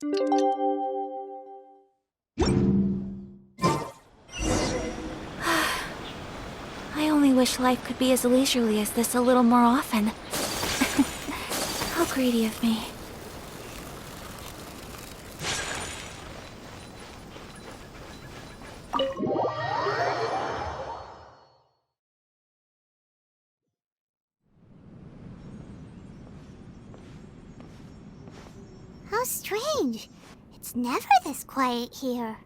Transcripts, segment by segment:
I only wish life could be as leisurely as this a little more often. How greedy of me. How strange. It's never this quiet here.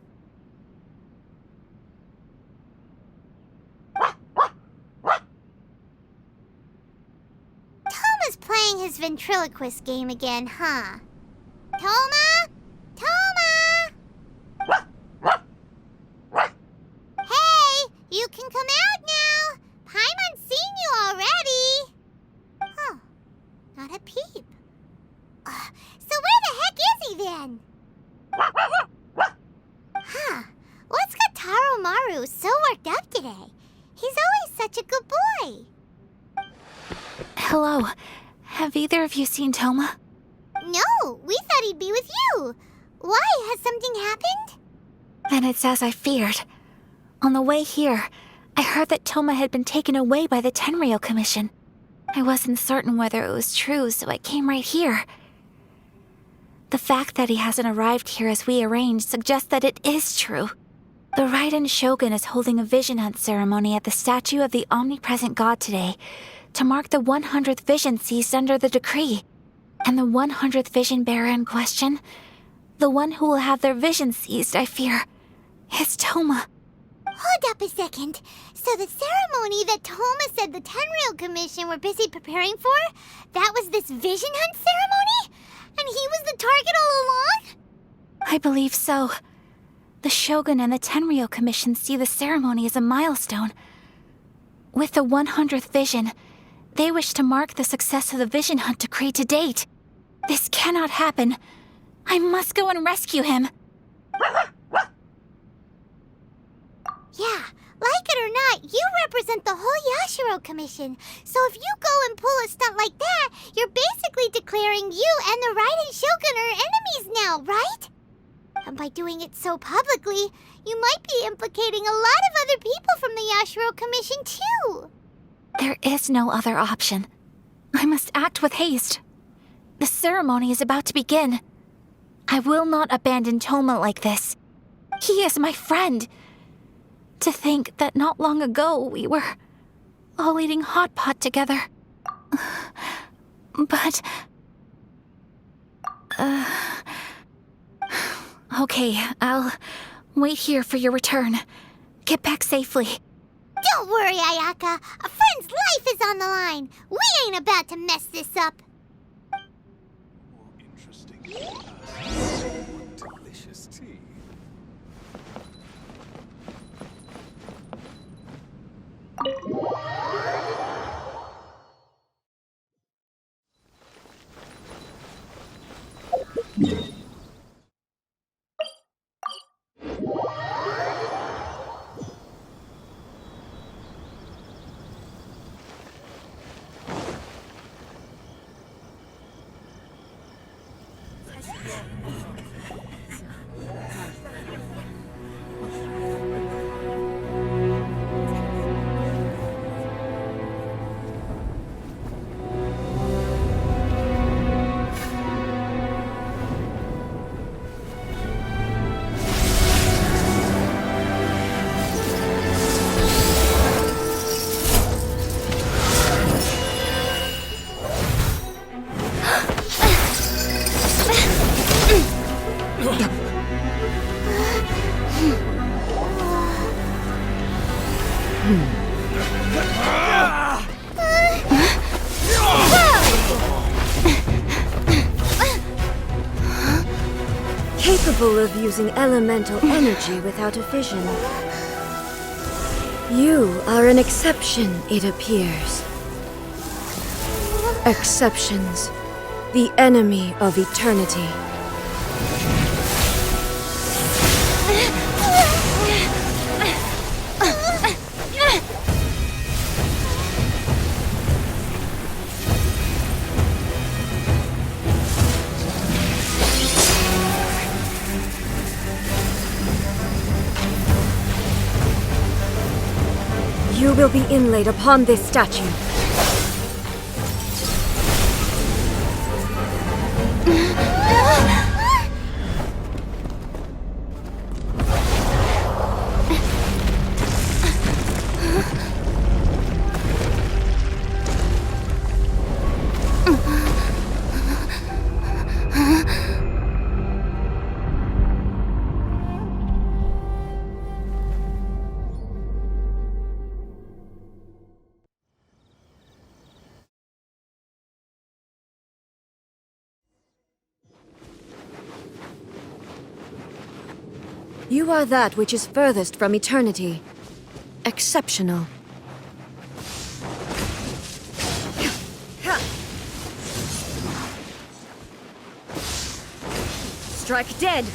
Toma's playing his ventriloquist game again, huh? Toma? Toma! Hey, you can come out now. Paimon's seen you already. Huh, not a peep. So where the heck is he then? Huh, what's got Taro Maru so worked up today? He's always such a good boy. Hello. Have either of you seen Toma? No, we thought he'd be with you. Why? Has something happened? Then it's as I feared. On the way here, I heard that Toma had been taken away by the Tenryou Commission. I wasn't certain whether it was true, so I came right here. The fact that he hasn't arrived here as we arranged suggests that it is true. The Raiden Shogun is holding a vision hunt ceremony at the statue of the omnipresent god today to mark the 100th vision seized under the decree. And the 100th vision bearer in question, the one who will have their vision seized, I fear, is Toma. Hold up a second. So the ceremony that Toma said the Tenryou Commission were busy preparing for, that was this vision hunt ceremony? And he was the target all along? I believe so. The Shogun and the Tenryou Commission see the ceremony as a milestone. With the 100th vision, they wish to mark the success of the vision hunt decree to date. This cannot happen. I must go and rescue him. Yeah, like it or not, you represent the whole Yashiro Commission. So if you go and pull a stunt like that, you're basically declaring you and the Raiden Shogun are enemies now, right? And by doing it so publicly, you might be implicating a lot of other people from the Yashiro Commission too. There is no other option. I must act with haste. The ceremony is about to begin. I will not abandon Toma like this. He is my friend. To think that not long ago we were all eating hot pot together. But... Okay, I'll wait here for your return. Get back safely. Don't worry, Ayaka. A friend's life is on the line. We ain't about to mess this up. More interesting. Delicious tea. Capable of using elemental energy without a fission. You are an exception, it appears. Exceptions, the enemy of eternity. will be inlaid upon this statue. You are that which is furthest from eternity. Exceptional. Strike dead!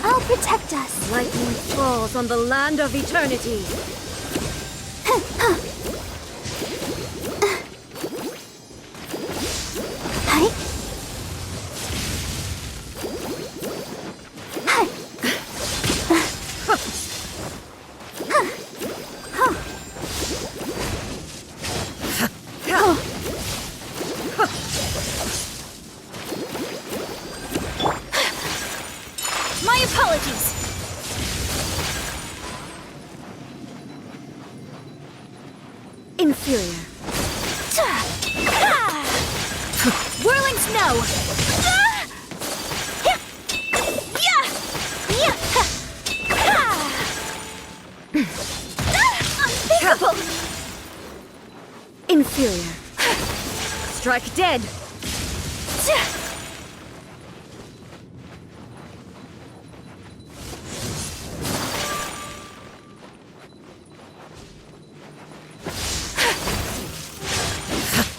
I'll protect us. Lightning falls on the land of eternity. My apologies. Inferior. Whirling snow. Unthinkable. Inferior. Strike dead.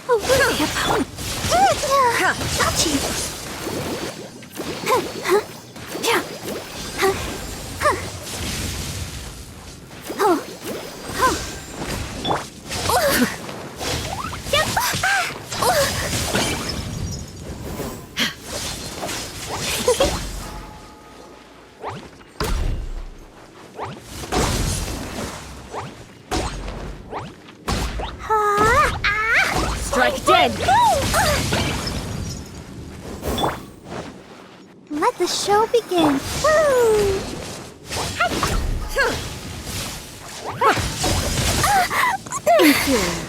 A worthy opponent. Got you. Strike dead. Let the show begin. Woo! Inferior.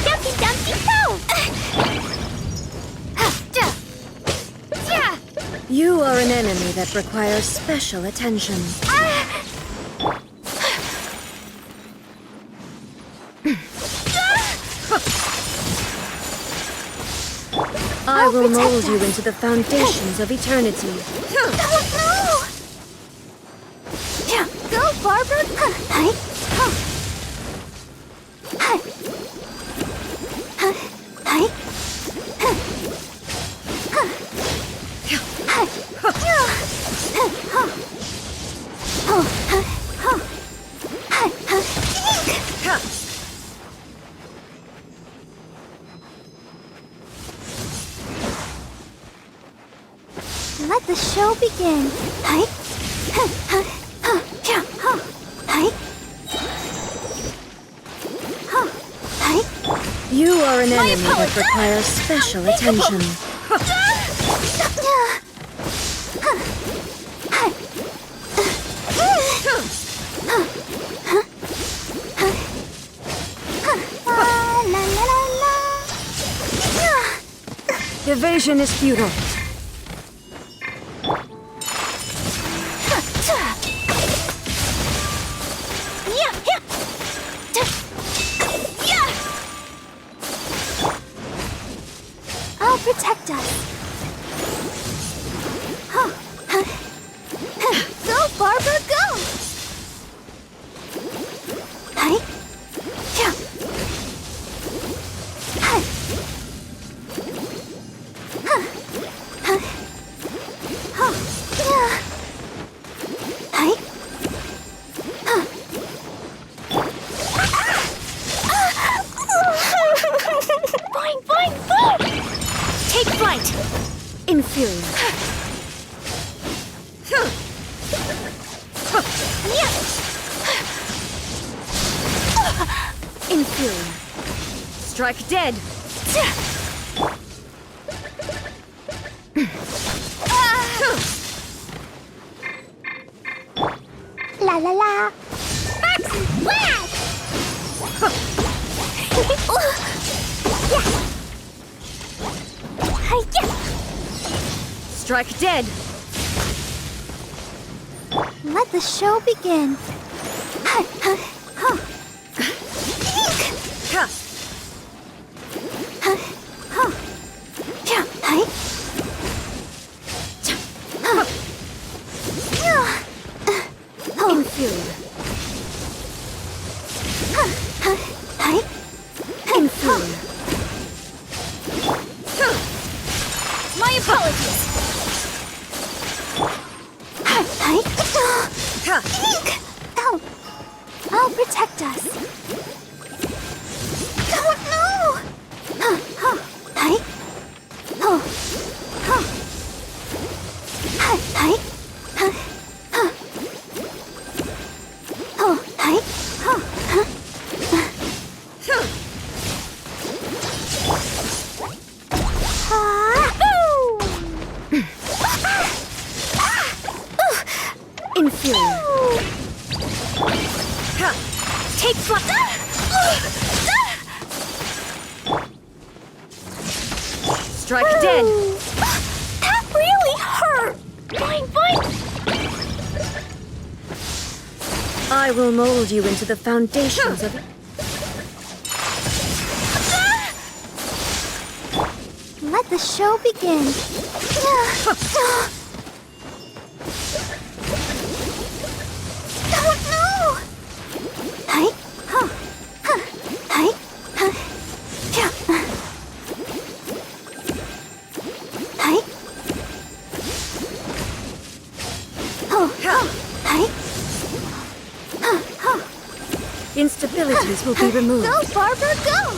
Dumpty Dumpty Go! You are an enemy that requires special attention. I will mold you into the foundations of eternity. Go, Barbara! Let the show begin. You are an enemy that requires special attention. Evasion is futile. I'll protect us. Go, Barbara, go! Inferior. Inferior. Strike dead. La la la. FRAPS! Whack! Strike dead. Let the show begin. Inferior. Inferior. My apologies. Oh, I'll protect us. Don't know. Inferior. Take flight. Strike dead. That really hurt. Boing, boing. I will mold you into the foundations of it. Let the show begin. Don't know. Instabilities will be removed. Go, Barbara, go!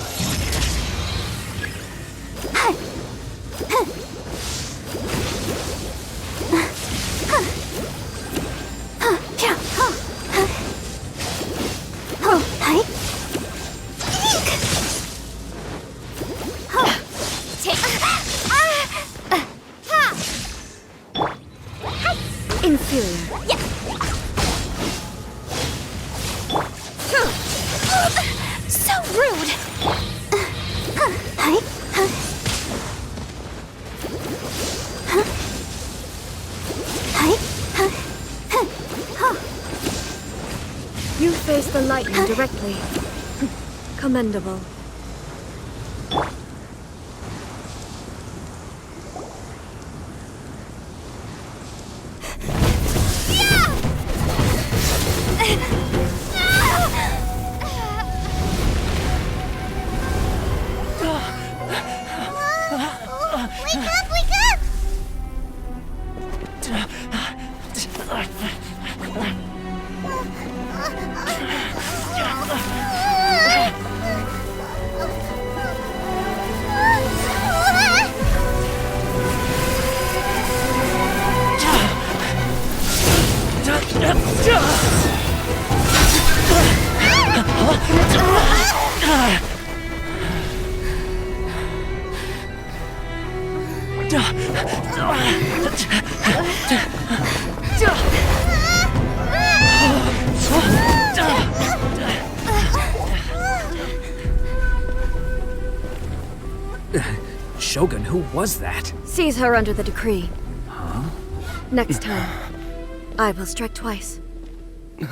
Inferior. So rude. You face the lightning directly. Commendable. Wake up, wake up! Shogun, who was that? Seize her under the decree. Huh? Next time, I will strike twice. Why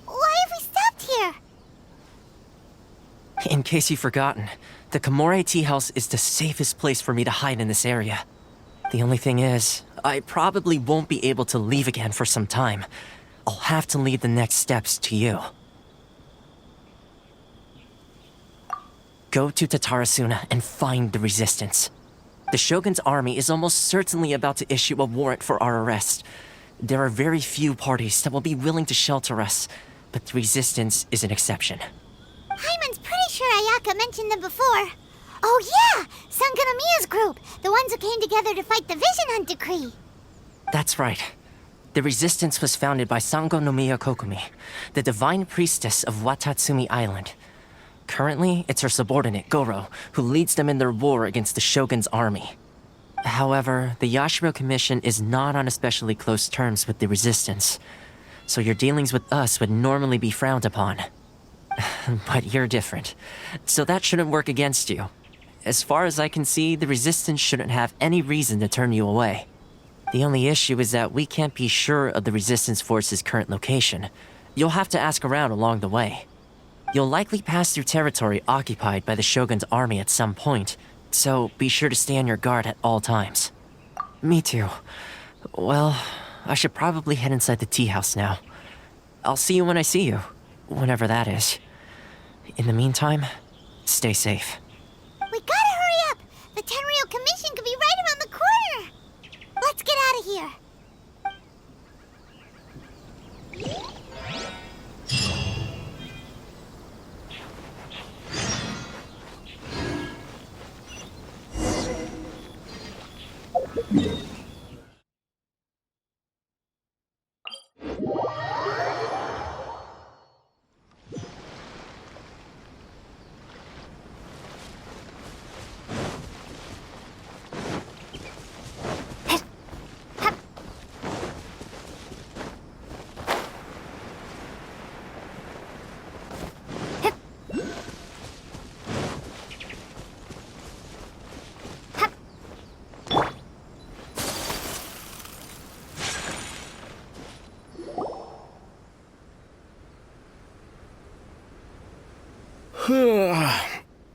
have we stopped here? In case you've forgotten, the Komore Tea House is the safest place for me to hide in this area. The only thing is, I probably won't be able to leave again for some time. I'll have to leave the next steps to you. Go to Tatarasuna and find the resistance. The Shogun's army is almost certainly about to issue a warrant for our arrest. There are very few parties that will be willing to shelter us, but the resistance is an exception. Paimon's pretty sure Ayaka mentioned them before. Oh yeah! Sangonomiya's group! The ones who came together to fight the Vision Hunt Decree! That's right. The Resistance was founded by Sangonomiya Kokumi, the divine priestess of Watatsumi Island. Currently, it's her subordinate, Goro, who leads them in their war against the Shogun's army. However, the Yashiro Commission is not on especially close terms with the Resistance, so your dealings with us would normally be frowned upon. But you're different, so that shouldn't work against you. As far as I can see, the Resistance shouldn't have any reason to turn you away. The only issue is that we can't be sure of the Resistance Force's current location. You'll have to ask around along the way. You'll likely pass through territory occupied by the Shogun's army at some point, so be sure to stay on your guard at all times. Me too. Well, I should probably head inside the tea house now. I'll see you when I see you, whenever that is. In the meantime, stay safe. We gotta hurry up! The Tenryou Commission could be right around the corner! Let's get out of here!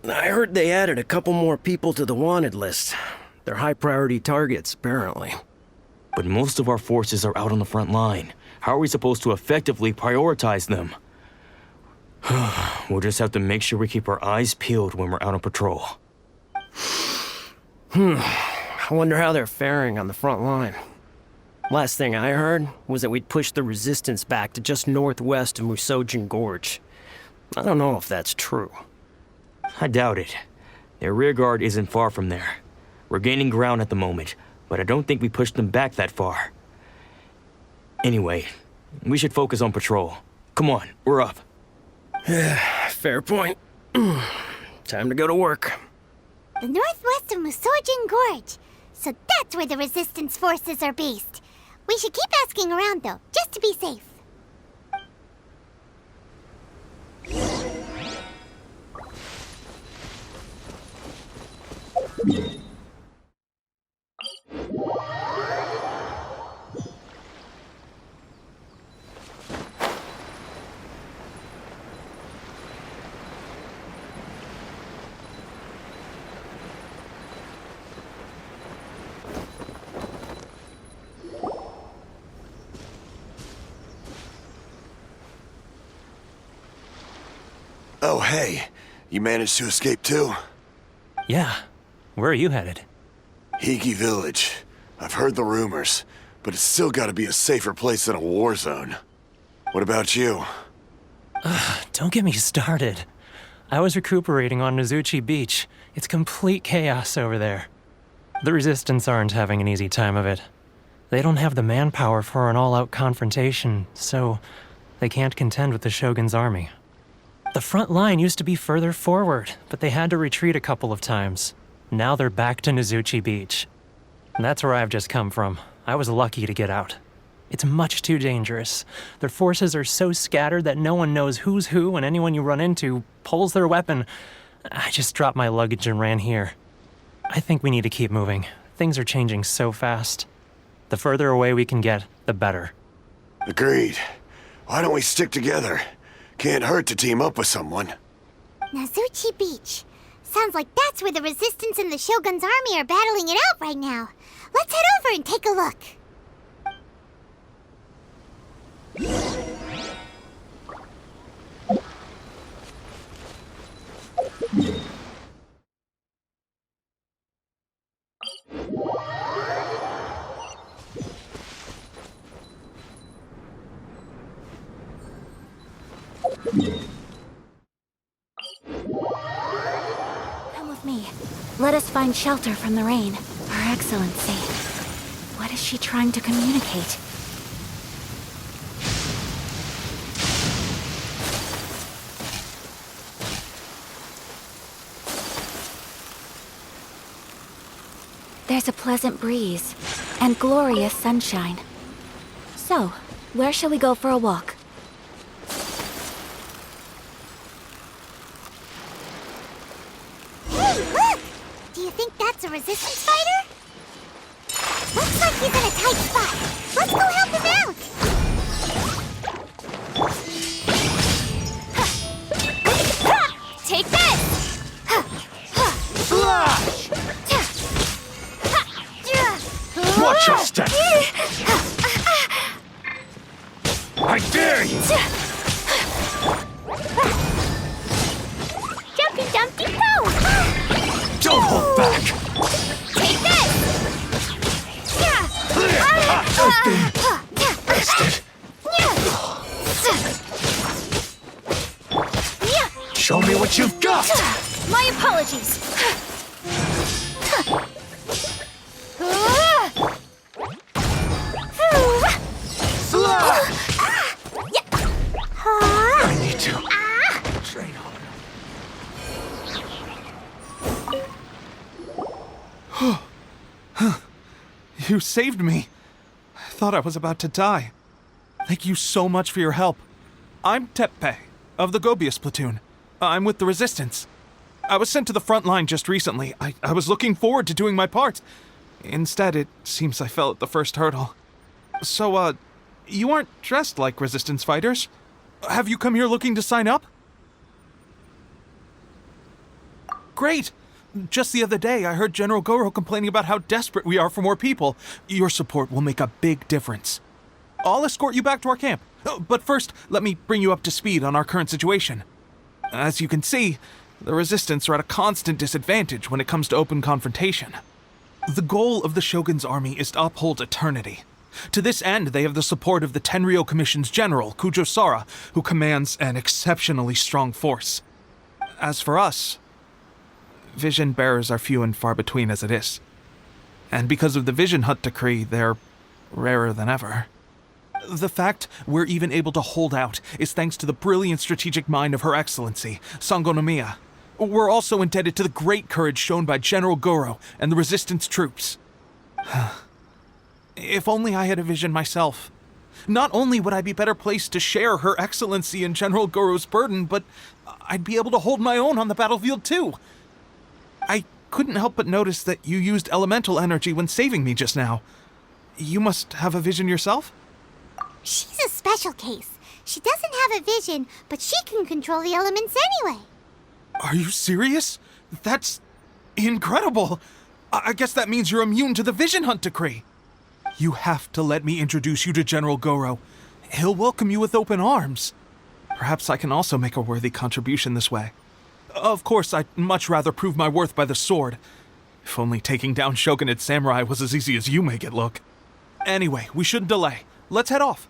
I heard they added a couple more people to the wanted list. They're high-priority targets, apparently. But most of our forces are out on the front line. How are we supposed to effectively prioritize them? We'll just have to make sure we keep our eyes peeled when we're out on patrol. I wonder how they're faring on the front line. Last thing I heard was that we'd pushed the Resistance back to just northwest of Musojin Gorge. I don't know if that's true. I doubt it. Their rearguard isn't far from there. We're gaining ground at the moment, but I don't think we pushed them back that far. Anyway, we should focus on patrol. Come on, we're up. Fair point. Time to go to work. The northwest of Musojin Gorge. So that's where the Resistance forces are based. We should keep asking around though, just to be safe. Oh, hey. You managed to escape too? Yeah. Where are you headed? Hiki Village. I've heard the rumors, but it's still gotta be a safer place than a war zone. What about you? Don't get me started. I was recuperating on Nozuchi Beach. It's complete chaos over there. The Resistance aren't having an easy time of it. They don't have the manpower for an all-out confrontation, so they can't contend with the Shogun's army. The front line used to be further forward, but they had to retreat a couple of times. Now they're back to Nozuchi Beach. That's where I've just come from. I was lucky to get out. It's much too dangerous. Their forces are so scattered that no one knows who's who, and anyone you run into pulls their weapon. I just dropped my luggage and ran here. I think we need to keep moving. Things are changing so fast. The further away we can get, the better. Agreed. Why don't we stick together? Can't hurt to team up with someone. Nozuchi Beach. Sounds like that's where the Resistance and the Shogun's army are battling it out right now. Let's head over and take a look. Let us find shelter from the rain. Her Excellency. What is she trying to communicate? There's a pleasant breeze and glorious sunshine. So, where shall we go for a walk? Hey, look! Do you think that's a resistance fighter? Looks like he's in a tight spot. Let's go help him out! Take this! Flash! Watch your step! I dare you! Jumpy Dumpty Go! Don't hold back! Take this! Bested. Show me what you've got! My apologies! I need to train harder. You saved me. I thought I was about to die. Thank you so much for your help. I'm Teppe, of the Gobius platoon. I'm with the Resistance. I was sent to the front line just recently. I was looking forward to doing my part. Instead, it seems I fell at the first hurdle. So, you aren't dressed like Resistance fighters? Have you come here looking to sign up? Great! Just the other day, I heard General Goro complaining about how desperate we are for more people. Your support will make a big difference. I'll escort you back to our camp. But first, let me bring you up to speed on our current situation. As you can see, the Resistance are at a constant disadvantage when it comes to open confrontation. The goal of the Shogun's army is to uphold eternity. To this end, they have the support of the Tenryou Commission's general, Kujo Sara, who commands an exceptionally strong force. As for us, vision bearers are few and far between as it is. And because of the Vision Hut decree, they're rarer than ever. The fact we're even able to hold out is thanks to the brilliant strategic mind of Her Excellency, Sangonomiya. We're also indebted to the great courage shown by General Goro and the Resistance troops. If only I had a vision myself. Not only would I be better placed to share Her Excellency and General Goro's burden, but I'd be able to hold my own on the battlefield too. I couldn't help but notice that you used elemental energy when saving me just now. You must have a vision yourself? She's a special case. She doesn't have a vision, but she can control the elements anyway. Are you serious? That's incredible. I guess that means you're immune to the Vision Hunt decree. You have to let me introduce you to General Goro. He'll welcome you with open arms. Perhaps I can also make a worthy contribution this way. Of course, I'd much rather prove my worth by the sword. If only taking down Shogunate samurai was as easy as you make it look. Anyway, we shouldn't delay. Let's head off.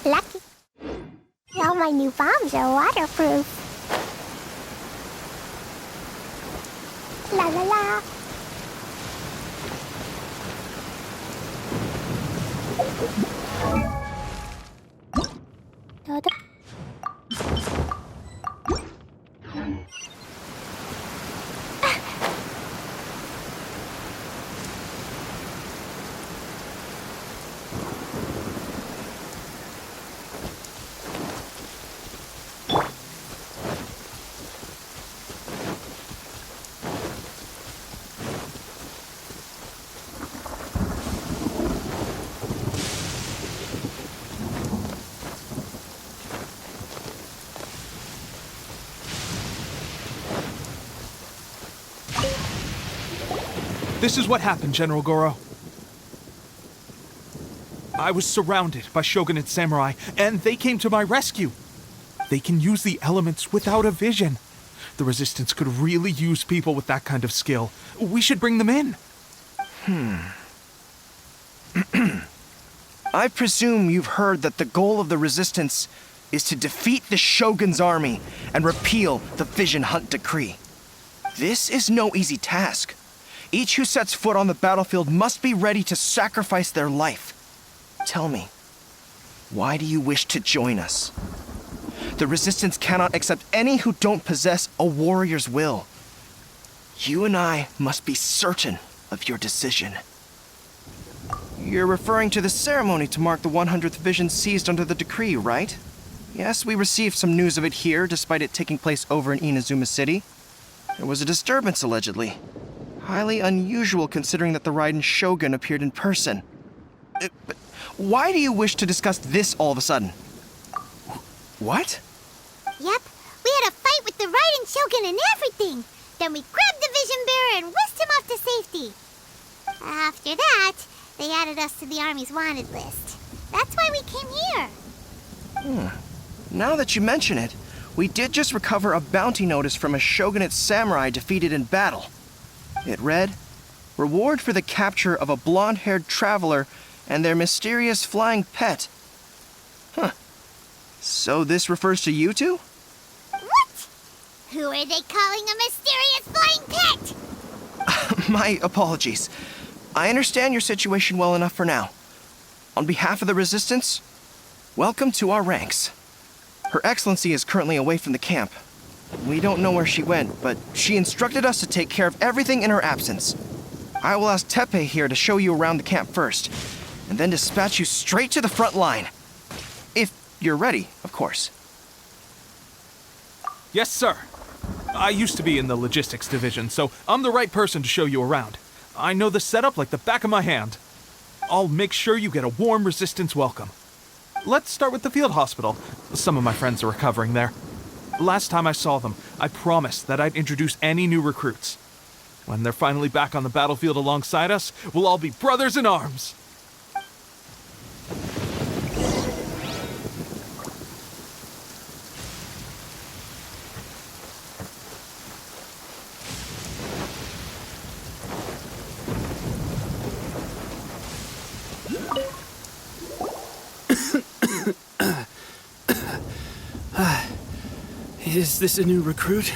Lucky. All my new bombs are waterproof. La la la. This is what happened, General Goro. I was surrounded by Shogunate samurai, and they came to my rescue. They can use the elements without a vision. The Resistance could really use people with that kind of skill. We should bring them in. I presume you've heard that the goal of the Resistance is to defeat the Shogun's army and repeal the Vision Hunt Decree. This is no easy task. Each who sets foot on the battlefield must be ready to sacrifice their life. Tell me, why do you wish to join us? The Resistance cannot accept any who don't possess a warrior's will. You and I must be certain of your decision. You're referring to the ceremony to mark the 100th Vision seized under the decree, right? Yes, we received some news of it here, despite it taking place over in Inazuma City. There was a disturbance, allegedly. Highly unusual considering that the Raiden Shogun appeared in person. But why do you wish to discuss this all of a sudden? What? Yep, we had a fight with the Raiden Shogun and everything. Then we grabbed the Vision Bearer and whisked him off to safety. After that, they added us to the Army's wanted list. That's why we came here. Now that you mention it, we did just recover a bounty notice from a Shogunate samurai defeated in battle. It read, "Reward for the capture of a blonde-haired traveler and their mysterious flying pet." So this refers to you two? What? Who are they calling a mysterious flying pet? My apologies. I understand your situation well enough for now. On behalf of the Resistance, welcome to our ranks. Her Excellency is currently away from the camp. We don't know where she went, but she instructed us to take care of everything in her absence. I will ask Teppei here to show you around the camp first, and then dispatch you straight to the front line. If you're ready, of course. Yes, sir. I used to be in the logistics division, so I'm the right person to show you around. I know the setup like the back of my hand. I'll make sure you get a warm Resistance welcome. Let's start with the field hospital. Some of my friends are recovering there. Last time I saw them, I promised that I'd introduce any new recruits. When they're finally back on the battlefield alongside us, we'll all be brothers in arms. Is this a new recruit?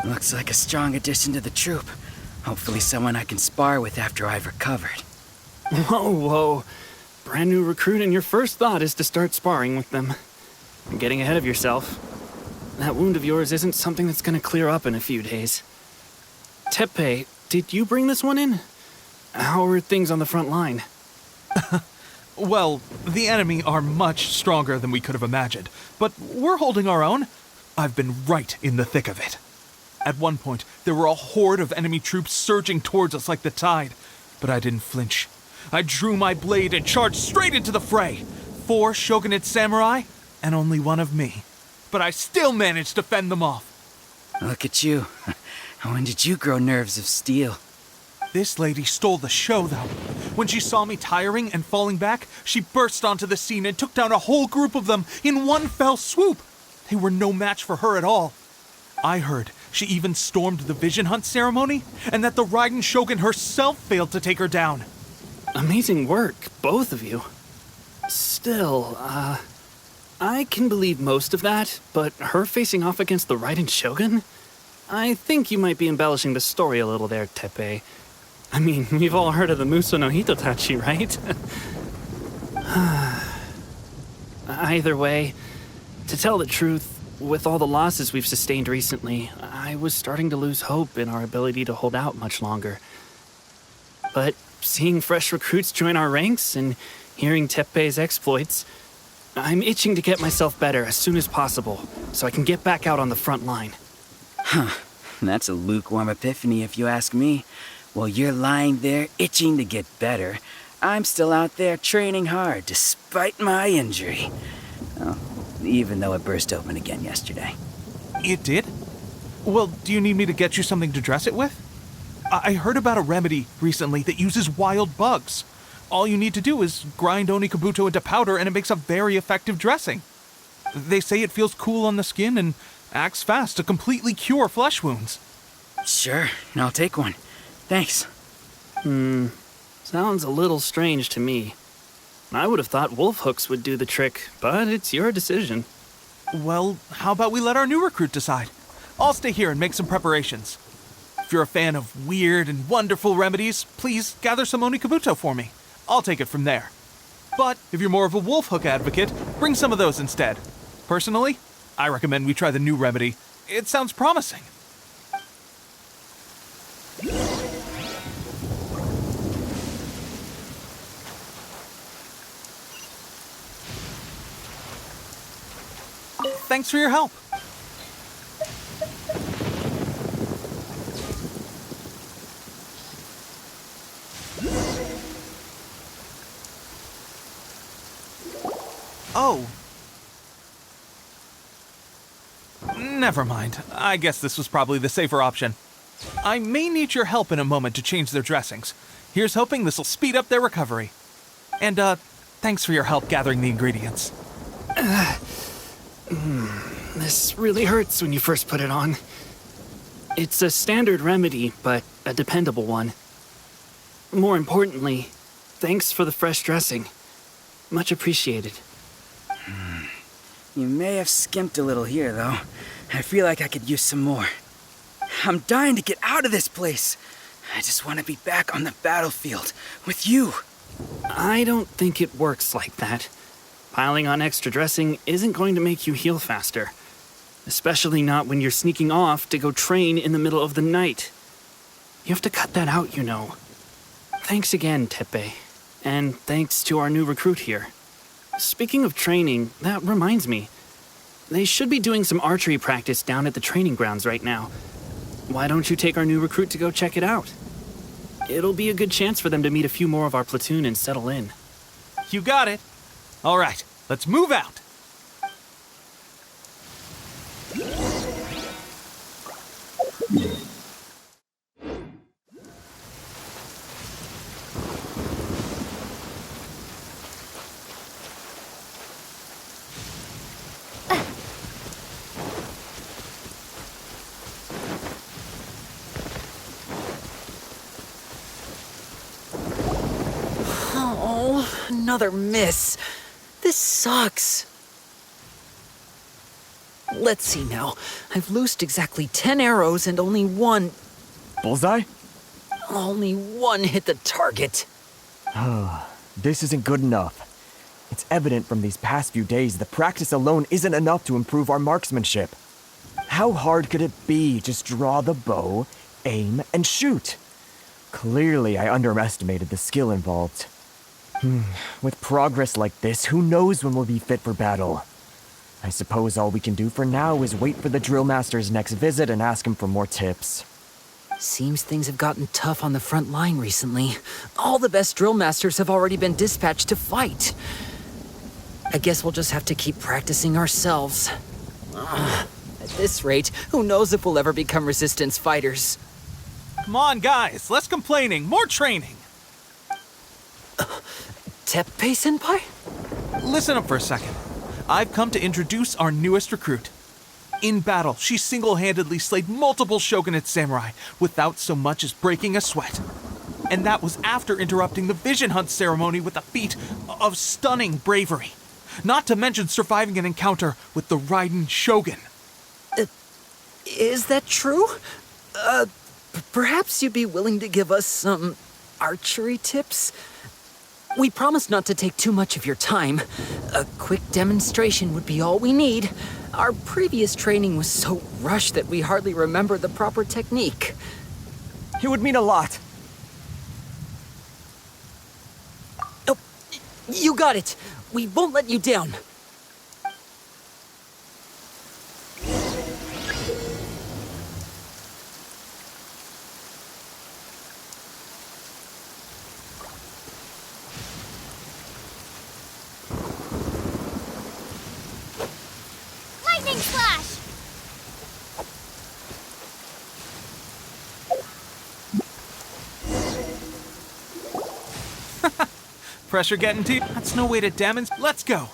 Looks like a strong addition to the troop. Hopefully someone I can spar with after I've recovered. Whoa. Brand new recruit and your first thought is to start sparring with them. You're getting ahead of yourself. That wound of yours isn't something that's gonna clear up in a few days. Teppei, did you bring this one in? How are things on the front line? Well, the enemy are much stronger than we could have imagined, but we're holding our own. I've been right in the thick of it. At one point, there were a horde of enemy troops surging towards us like the tide, but I didn't flinch. I drew my blade and charged straight into the fray. 4 Shogunate samurai, and only 1 of me. But I still managed to fend them off. Look at you. When did you grow nerves of steel? This lady stole the show, though. When she saw me tiring and falling back, she burst onto the scene and took down a whole group of them in one fell swoop. They were no match for her at all. I heard she even stormed the Vision Hunt ceremony, and that the Raiden Shogun herself failed to take her down. Amazing work, both of you. Still, I can believe most of that, but her facing off against the Raiden Shogun? I think you might be embellishing the story a little there, Teppei. I mean, we've all heard of the Muso no Hitotachi, right? Either way, to tell the truth, with all the losses we've sustained recently, I was starting to lose hope in our ability to hold out much longer. But seeing fresh recruits join our ranks and hearing Teppei's exploits, I'm itching to get myself better as soon as possible so I can get back out on the front line. That's a lukewarm epiphany if you ask me. While you're lying there itching to get better, I'm still out there training hard despite my injury. Oh, even though it burst open again yesterday. It did? Well, do you need me to get you something to dress it with? I heard about a remedy recently that uses wild bugs. All you need to do is grind Onikabuto into powder and it makes a very effective dressing. They say it feels cool on the skin and acts fast to completely cure flesh wounds. Sure, I'll take one. Thanks. Sounds a little strange to me. I would have thought wolf hooks would do the trick, but it's your decision. Well, how about we let our new recruit decide? I'll stay here and make some preparations. If you're a fan of weird and wonderful remedies, please gather some Onikabuto for me. I'll take it from there. But if you're more of a wolf hook advocate, bring some of those instead. Personally, I recommend we try the new remedy. It sounds promising. Thanks for your help. Oh. Never mind. I guess this was probably the safer option. I may need your help in a moment to change their dressings. Here's hoping this'll speed up their recovery. And, thanks for your help gathering the ingredients. This really hurts when you first put it on. It's a standard remedy, but a dependable one. More importantly, thanks for the fresh dressing. Much appreciated. You may have skimped a little here, though. I feel like I could use some more. I'm dying to get out of this place. I just want to be back on the battlefield with you. I don't think it works like that. Piling on extra dressing isn't going to make you heal faster. Especially not when you're sneaking off to go train in the middle of the night. You have to cut that out, you know. Thanks again, Teppei. And thanks to our new recruit here. Speaking of training, that reminds me. They should be doing some archery practice down at the training grounds right now. Why don't you take our new recruit to go check it out? It'll be a good chance for them to meet a few more of our platoon and settle in. You got it. All right, let's move out. Oh, another miss. This sucks. Let's see now. I've loosed exactly 10 arrows and only one... Bullseye? Only one hit the target. This isn't good enough. It's evident from these past few days that practice alone isn't enough to improve our marksmanship. How hard could it be? Just draw the bow, aim, and shoot. Clearly, I underestimated the skill involved. With progress like this, who knows when we'll be fit for battle? I suppose all we can do for now is wait for the drill master's next visit and ask him for more tips. Seems things have gotten tough on the front line recently. All the best drill masters have already been dispatched to fight. I guess we'll just have to keep practicing ourselves. At this rate, who knows if we'll ever become resistance fighters. Come on, guys, less complaining, more training. Teppei-senpai? Listen up for a second. I've come to introduce our newest recruit. In battle, she single-handedly slayed multiple shogunate samurai without so much as breaking a sweat. And that was after interrupting the vision hunt ceremony with a feat of stunning bravery. Not to mention surviving an encounter with the Raiden Shogun. Is that true? Perhaps you'd be willing to give us some archery tips? We promise not to take too much of your time. A quick demonstration would be all we need. Our previous training was so rushed that we hardly remember the proper technique. It would mean a lot. Oh, you got it. We won't let you down. Lightning Slash! Pressure getting to you? That's no way to demonstrate. Let's go.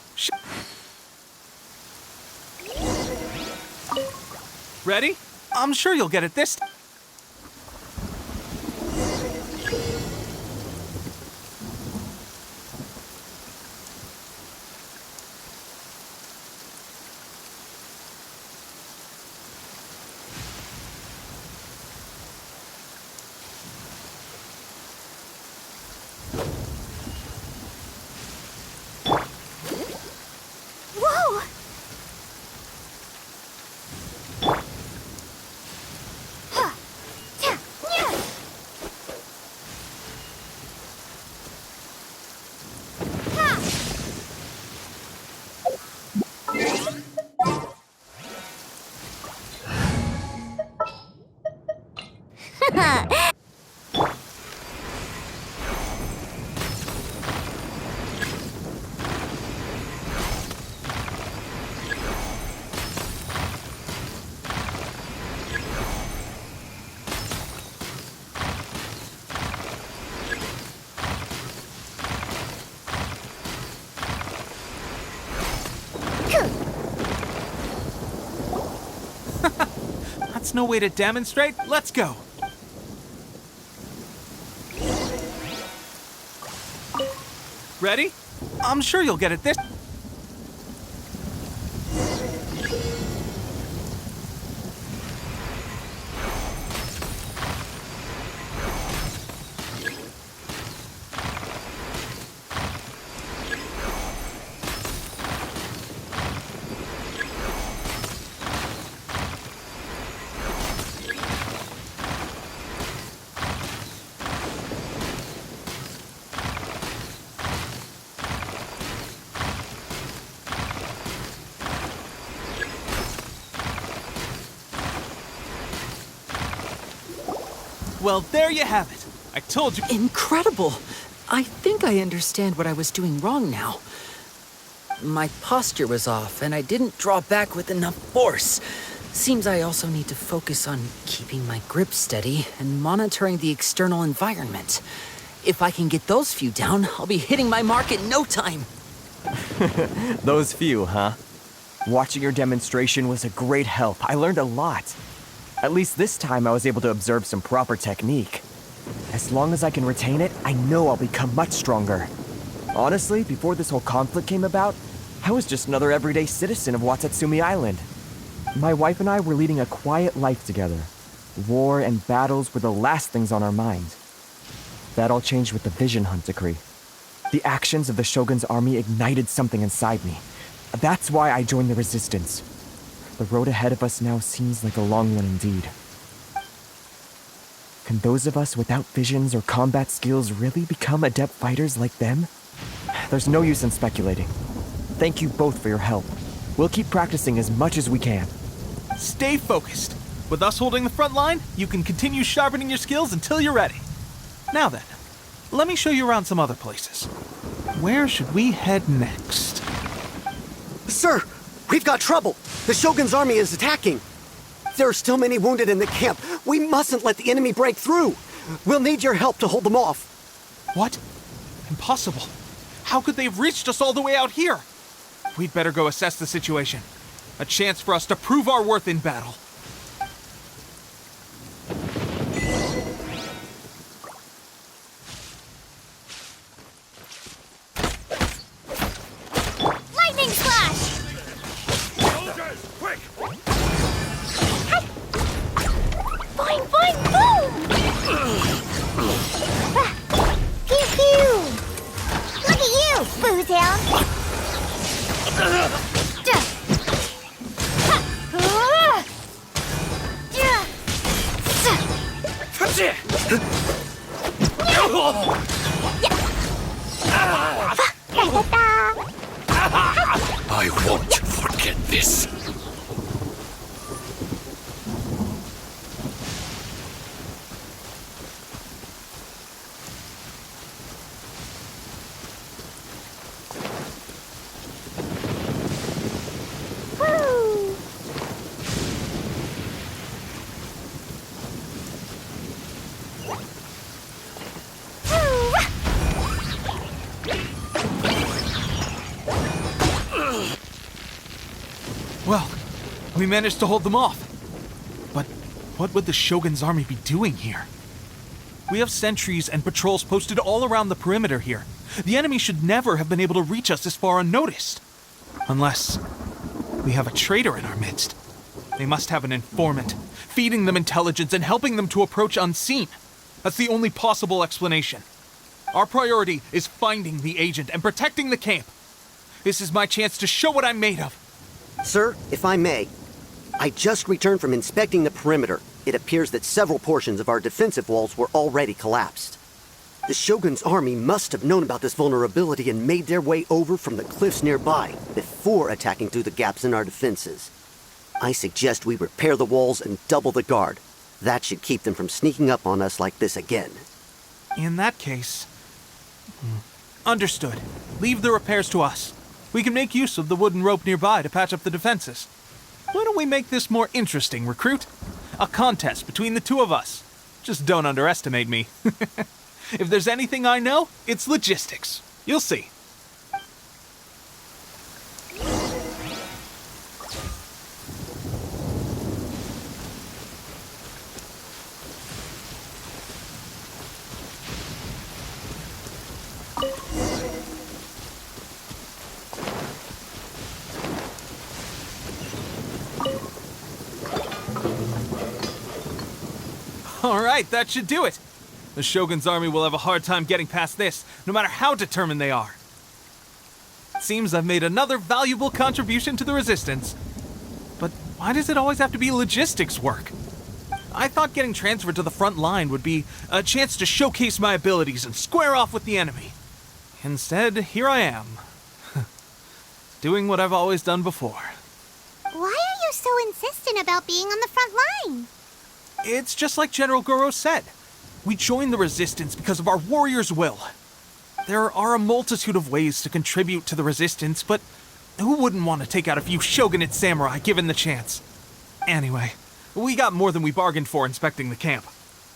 Ready? I'm sure you'll get it this time. Whoa! That's no way to demonstrate. Let's go. Ready? I'm sure you'll get it this. Well, there you have it. I told you. Incredible! I think I understand what I was doing wrong now. My posture was off, and I didn't draw back with enough force. Seems I also need to focus on keeping my grip steady and monitoring the external environment. If I can get those few down, I'll be hitting my mark in no time. Those few, huh? Watching your demonstration was a great help. I learned a lot. At least this time I was able to observe some proper technique. As long as I can retain it, I know I'll become much stronger. Honestly, before this whole conflict came about, I was just another everyday citizen of Watatsumi Island. My wife and I were leading a quiet life together. War and battles were the last things on our mind. That all changed with the Vision Hunt decree. The actions of the Shogun's army ignited something inside me. That's why I joined the resistance. The road ahead of us now seems like a long one indeed. Can those of us without visions or combat skills really become adept fighters like them? There's no use in speculating. Thank you both for your help. We'll keep practicing as much as we can. Stay focused. With us holding the front line, you can continue sharpening your skills until you're ready. Now then, let me show you around some other places. Where should we head next? Sir, we've got trouble. The Shogun's army is attacking. There are still many wounded in the camp. We mustn't let the enemy break through. We'll need your help to hold them off. What? Impossible. How could they have reached us all the way out here? We'd better go assess the situation. A chance for us to prove our worth in battle. Lightning slash! Soldiers, quick! Boing, boing, boom! Pew, pew! Look at you, boozehound! I won't forget this. Well, we managed to hold them off. What would the Shogun's army be doing here? We have sentries and patrols posted all around the perimeter here. The enemy should never have been able to reach us this far unnoticed. Unless we have a traitor in our midst. They must have an informant, feeding them intelligence and helping them to approach unseen. That's the only possible explanation. Our priority is finding the agent and protecting the camp. This is my chance to show what I'm made of. Sir, if I may, I just returned from inspecting the perimeter. It appears that several portions of our defensive walls were already collapsed. The Shogun's army must have known about this vulnerability and made their way over from the cliffs nearby before attacking through the gaps in our defenses. I suggest we repair the walls and double the guard. That should keep them from sneaking up on us like this again. In that case... Understood. Leave the repairs to us. We can make use of the wooden rope nearby to patch up the defenses. Why don't we make this more interesting, recruit? A contest between the two of us. Just don't underestimate me. If there's anything I know, it's logistics. You'll see. All right, that should do it. The Shogun's army will have a hard time getting past this, no matter how determined they are. It seems I've made another valuable contribution to the Resistance. But why does it always have to be logistics work? I thought getting transferred to the front line would be a chance to showcase my abilities and square off with the enemy. Instead, here I am. Doing what I've always done before. Why are you so insistent about being on the front line? It's just like General Goro said. We joined the Resistance because of our warriors' will. There are a multitude of ways to contribute to the Resistance, but who wouldn't want to take out a few shogunate samurai given the chance? Anyway, we got more than we bargained for inspecting the camp.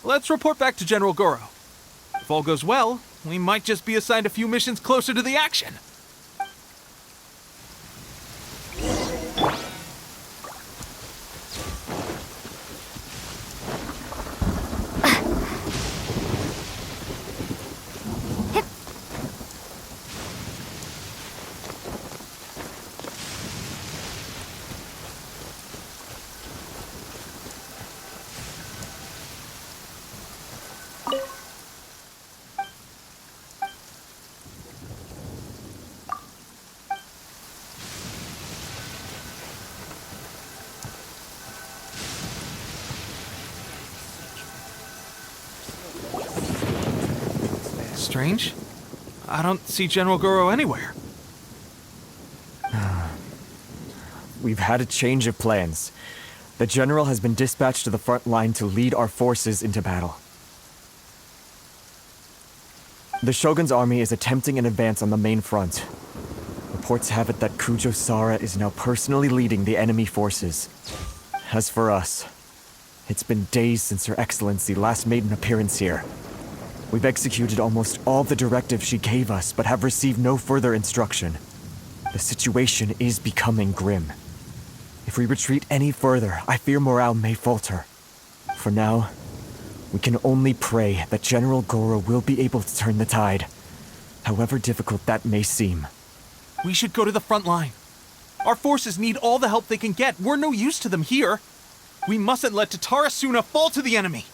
Let's report back to General Goro. If all goes well, we might just be assigned a few missions closer to the action. Strange. I don't see General Goro anywhere. We've had a change of plans. The General has been dispatched to the front line to lead our forces into battle. The Shogun's army is attempting an advance on the main front. Reports have it that Kujo Sara is now personally leading the enemy forces. As for us, it's been days since Her Excellency last made an appearance here. We've executed almost all the directives she gave us, but have received no further instruction. The situation is becoming grim. If we retreat any further, I fear morale may falter. For now, we can only pray that General Goro will be able to turn the tide, however difficult that may seem. We should go to the front line. Our forces need all the help they can get. We're no use to them here. We mustn't let Tatarasuna fall to the enemy.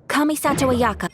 Kamisato Ayaka.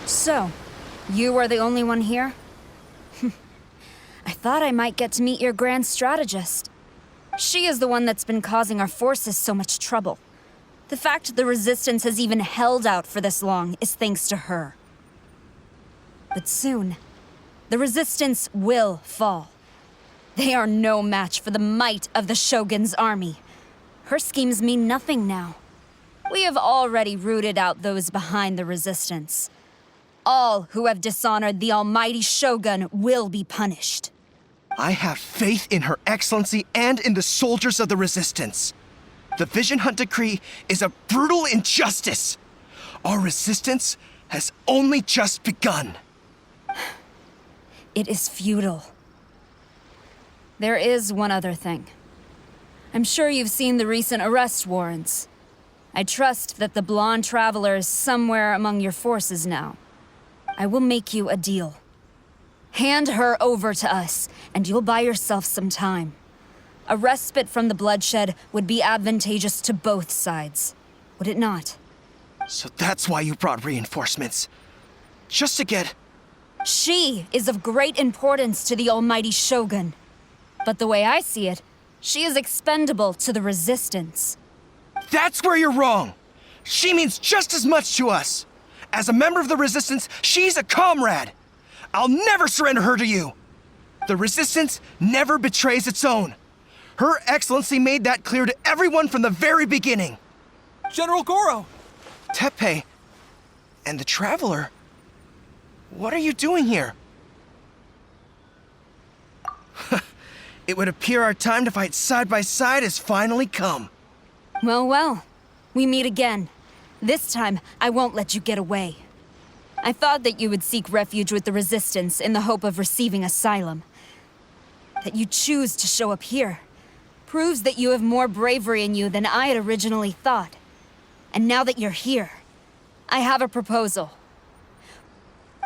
So, you are the only one here? I thought I might get to meet your grand strategist. She is the one that's been causing our forces so much trouble. The fact the Resistance has even held out for this long is thanks to her. But soon, the Resistance will fall. They are no match for the might of the Shogun's army. Her schemes mean nothing now. We have already rooted out those behind the Resistance. All who have dishonored the almighty Shogun will be punished. I have faith in Her Excellency and in the soldiers of the Resistance. The Vision Hunt Decree is a brutal injustice. Our resistance has only just begun. It is futile. There is one other thing. I'm sure you've seen the recent arrest warrants. I trust that the blonde traveler is somewhere among your forces now. I will make you a deal. Hand her over to us, and you'll buy yourself some time. A respite from the bloodshed would be advantageous to both sides, would it not? So that's why you brought reinforcements. Just to get... She is of great importance to the almighty Shogun. But the way I see it, she is expendable to the Resistance. That's where you're wrong! She means just as much to us! As a member of the Resistance, she's a comrade! I'll never surrender her to you! The Resistance never betrays its own. Her Excellency made that clear to everyone from the very beginning. General Goro! Teppei and the Traveler? What are you doing here? It would appear our time to fight side by side has finally come. Well, well. We meet again. This time, I won't let you get away. I thought that you would seek refuge with the Resistance in the hope of receiving asylum. That you choose to show up here proves that you have more bravery in you than I had originally thought. And now that you're here, I have a proposal.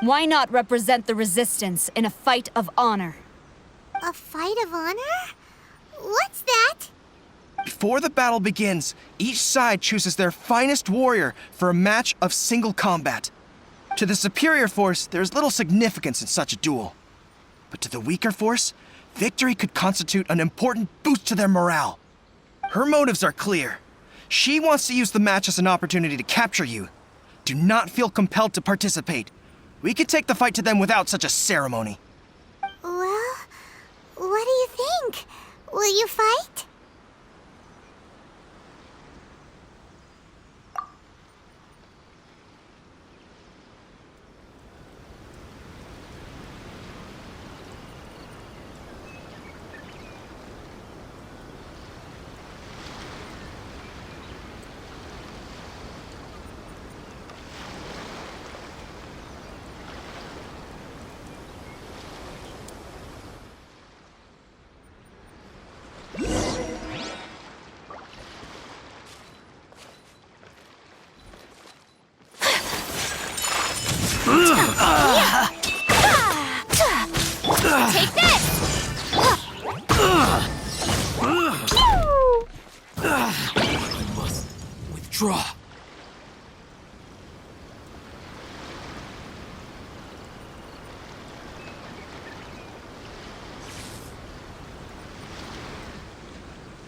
Why not represent the Resistance in a fight of honor? A fight of honor? What's that? Before the battle begins, each side chooses their finest warrior for a match of single combat. To the superior force, there is little significance in such a duel. But to the weaker force, victory could constitute an important boost to their morale. Her motives are clear. She wants to use the match as an opportunity to capture you. Do not feel compelled to participate. We could take the fight to them without such a ceremony. Well, what do you think? Will you fight? Take this! I must withdraw.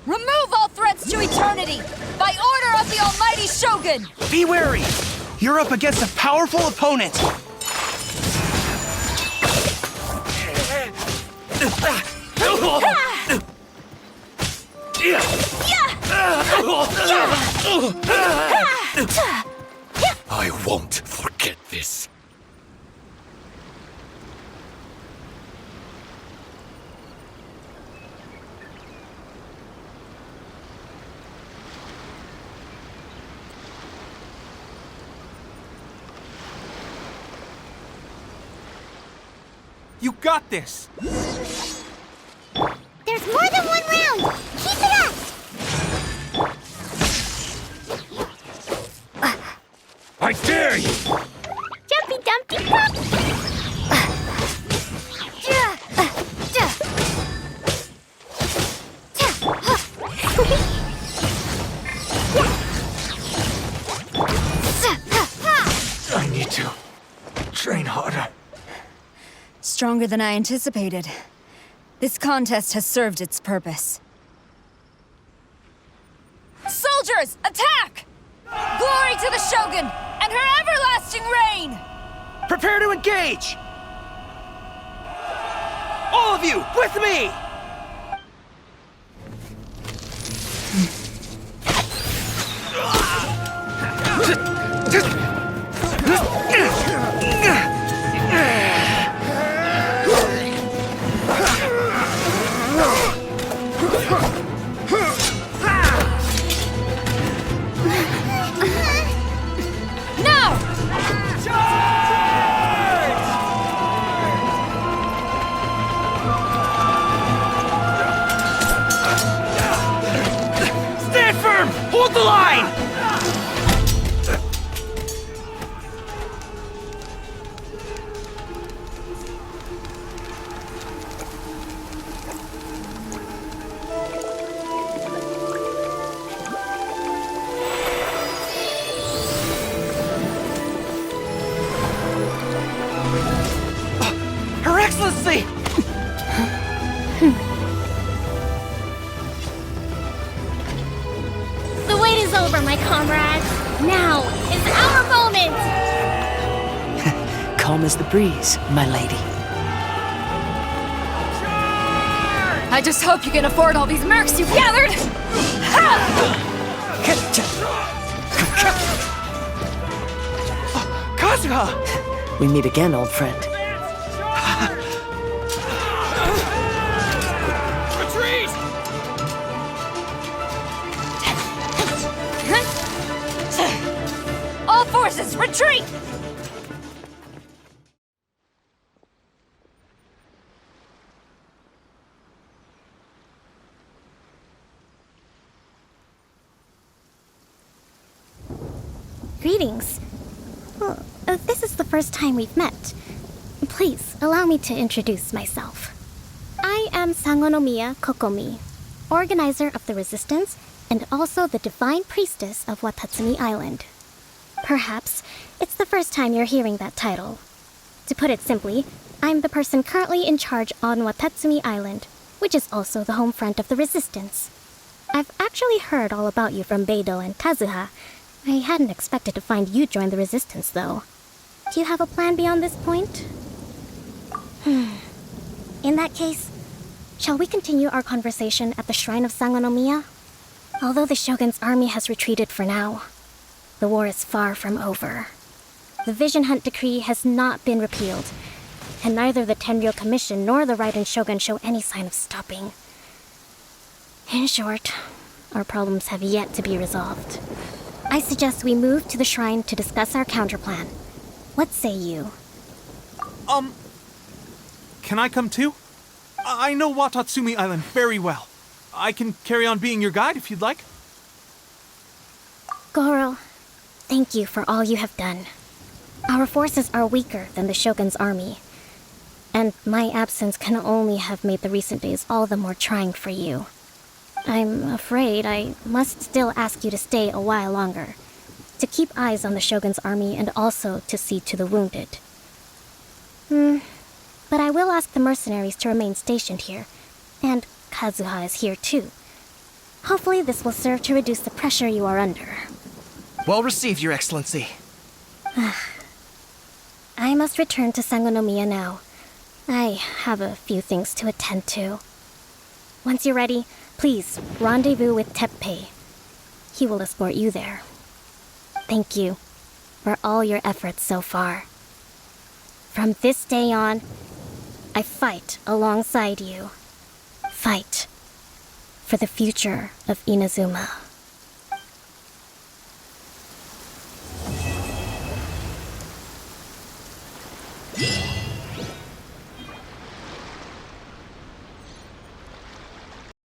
Remove all threats to eternity! By order of the almighty Shogun! Be wary! You're up against a powerful opponent! I won't forget this. You got this! There's more than one round! Keep it up! I dare you! Jumpy Dumpty Pop! I need to stronger than I anticipated. This contest has served its purpose. Soldiers, attack! Glory to the Shogun and her everlasting reign! Prepare to engage! All of you, with me! Hold the line! Her Excellency! The wait is over, my comrades. Now is our moment! Calm as the breeze, my lady. I just hope you can afford all these mercs you've gathered! Kazuha! We meet again, old friend. Retreat! All forces, retreat! Greetings. Well, this is the first time we've met. Please, allow me to introduce myself. I am Sangonomiya Kokomi, organizer of the Resistance and also the Divine Priestess of Watatsumi Island. Perhaps it's the first time you're hearing that title. To put it simply, I'm the person currently in charge on Watatsumi Island, which is also the home front of the Resistance. I've actually heard all about you from Beidou and Kazuha. I hadn't expected to find you join the Resistance, though. Do you have a plan beyond this point? In that case, shall we continue our conversation at the Shrine of Sangonomiya? Although the Shogun's army has retreated for now, the war is far from over. The Vision Hunt Decree has not been repealed, and neither the Tenryou Commission nor the Raiden Shogun show any sign of stopping. In short, our problems have yet to be resolved. I suggest we move to the shrine to discuss our counterplan. What say you? Can I come too? I know Watatsumi Island very well. I can carry on being your guide if you'd like. Goro, thank you for all you have done. Our forces are weaker than the Shogun's army, and my absence can only have made the recent days all the more trying for you. I'm afraid I must still ask you to stay a while longer, to keep eyes on the Shogun's army and also to see to the wounded. But I will ask the mercenaries to remain stationed here, and Kazuha is here too. Hopefully this will serve to reduce the pressure you are under. Well received, Your Excellency. I must return to Sangonomiya now. I have a few things to attend to. Once you're ready, please rendezvous with Teppei. He will escort you there. Thank you for all your efforts so far. From this day on, I fight alongside you. Fight for the future of Inazuma.